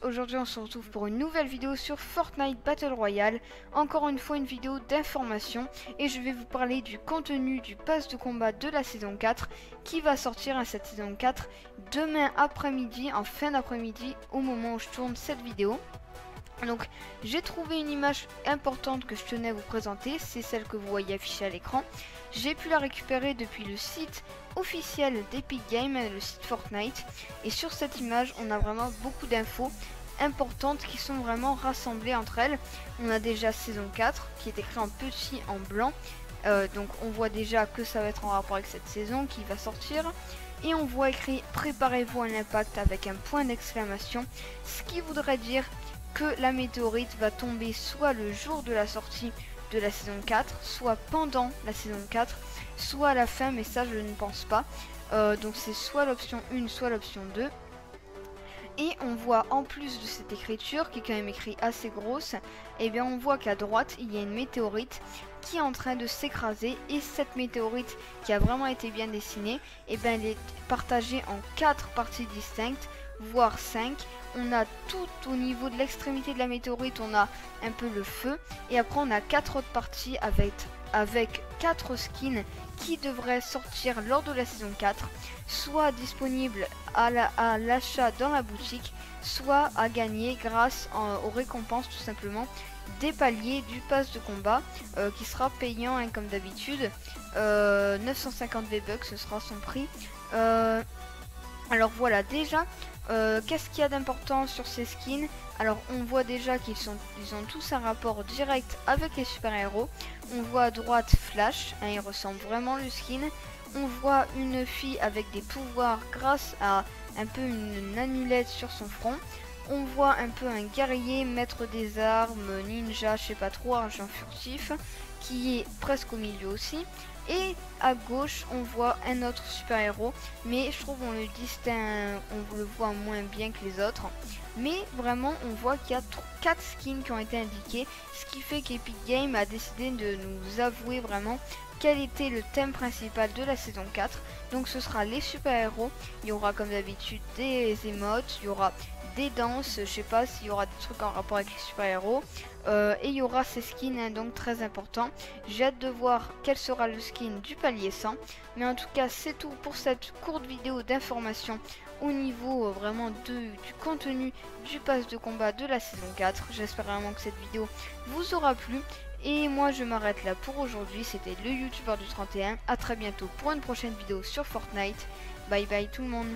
aujourd'hui on se retrouve pour une nouvelle vidéo sur Fortnite Battle Royale. Encore une fois une vidéo d'information et je vais vous parler du contenu du pass de combat de la saison 4 qui va sortir à cette saison 4 demain après-midi, en fin d'après-midi au moment où je tourne cette vidéo. Donc j'ai trouvé une image importante que je tenais à vous présenter, c'est celle que vous voyez affichée à l'écran. J'ai pu la récupérer depuis le site officiel d'Epic Games, le site Fortnite. Et sur cette image, on a vraiment beaucoup d'infos importantes qui sont vraiment rassemblées entre elles. On a déjà saison 4 qui est écrit en petit en blanc. Donc on voit déjà que ça va être en rapport avec cette saison qui va sortir. Et on voit écrit préparez-vous à l'impact avec un point d'exclamation. Ce qui voudrait dire que la météorite va tomber soit le jour de la sortie de la saison 4, soit pendant la saison 4, soit à la fin, mais ça je ne pense pas. Donc c'est soit l'option 1, soit l'option 2. Et on voit en plus de cette écriture, qui est quand même écrite assez grosse, et bien on voit qu'à droite, il y a une météorite qui est en train de s'écraser. Et cette météorite qui a vraiment été bien dessinée, et bien elle est partagée en 4 parties distinctes, voire 5. On a tout au niveau de l'extrémité de la météorite, on a un peu le feu. Et après on a 4 autres parties avec 4 skins qui devraient sortir lors de la saison 4, soit disponibles à l'achat dans la boutique, soit à gagner grâce aux récompenses tout simplement des paliers du pass de combat qui sera payant hein, comme d'habitude. 950 V-Bucks ce sera son prix. Alors voilà, déjà qu'est-ce qu'il y a d'important sur ces skins? Alors on voit déjà qu'ils ont tous un rapport direct avec les super-héros. On voit à droite Flash, hein, il ressemble vraiment le skin. On voit une fille avec des pouvoirs grâce à un peu une amulette sur son front. On voit un peu un guerrier, maître des armes, ninja, je sais pas trop, argent furtif, qui est presque au milieu aussi. Et à gauche, on voit un autre super-héros, mais je trouve on le distingue, on le voit moins bien que les autres. Mais vraiment, on voit qu'il y a 4 skins qui ont été indiqués, ce qui fait qu'Epic Games a décidé de nous avouer vraiment quel était le thème principal de la saison 4. Donc ce sera les super-héros, il y aura comme d'habitude des émotes, il y aura des danses, je sais pas s'il y aura des trucs en rapport avec les super-héros. Et il y aura ces skins hein, donc très important. J'ai hâte de voir quel sera le skin du palier 100. Mais en tout cas c'est tout pour cette courte vidéo d'information au niveau vraiment du contenu du pass de combat de la saison 4. J'espère vraiment que cette vidéo vous aura plu. Et moi je m'arrête là pour aujourd'hui. C'était le youtubeur du 31. A très bientôt pour une prochaine vidéo sur Fortnite. Bye bye tout le monde.